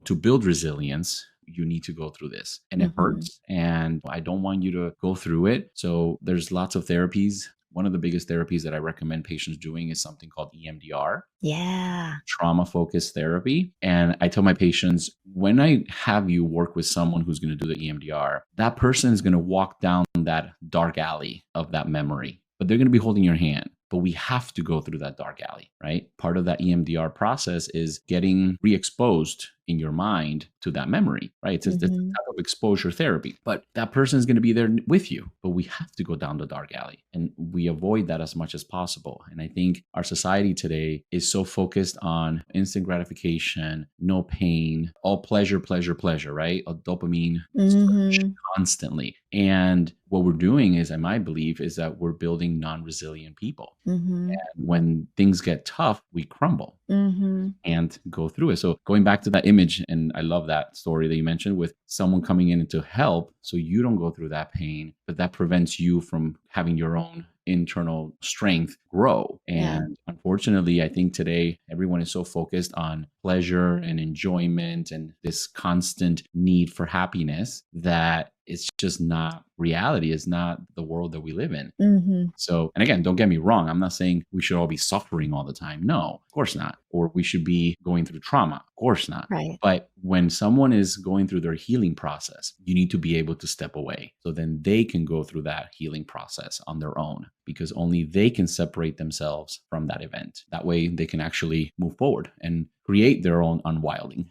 to build resilience, you need to go through this, and it Mhm. hurts. And I don't want you to go through it. So there's lots of therapies. One of the biggest therapies that I recommend patients doing is something called EMDR, Yeah. trauma focused therapy. And I tell my patients, when I have you work with someone who's going to do the EMDR, that person is going to walk down that dark alley of that memory, but they're going to be holding your hand. But we have to go through that dark alley, right? Part of that EMDR process is getting re exposed in your mind to that memory, right? It's a Mhm. type of exposure therapy, but that person is going to be there with you. But we have to go down the dark alley, and we avoid that as much as possible. And I think our society today is so focused on instant gratification, no pain, all pleasure, pleasure, pleasure, right? A dopamine surge Mhm. constantly. And what we're doing is, in my belief, is that we're building non-resilient people. Mhm. And when things get tough, we crumble Mhm. and go through it. So going back to that image, and I love that story that you mentioned with someone coming in to help so you don't go through that pain, but that prevents you from having your own internal strength grow. Yeah. And unfortunately, I think today everyone is so focused on pleasure and enjoyment and this constant need for happiness that it's just not reality. It's not the world that we live in. Mhm. So, and again, don't get me wrong. I'm not saying we should all be suffering all the time. No, of course not. Or we should be going through trauma. Of course not. Right. But when someone is going through their healing process, you need to be able to step away so then they can go through that healing process on their own, because only they can separate themselves from that event. That way they can actually move forward and create their own unwilding.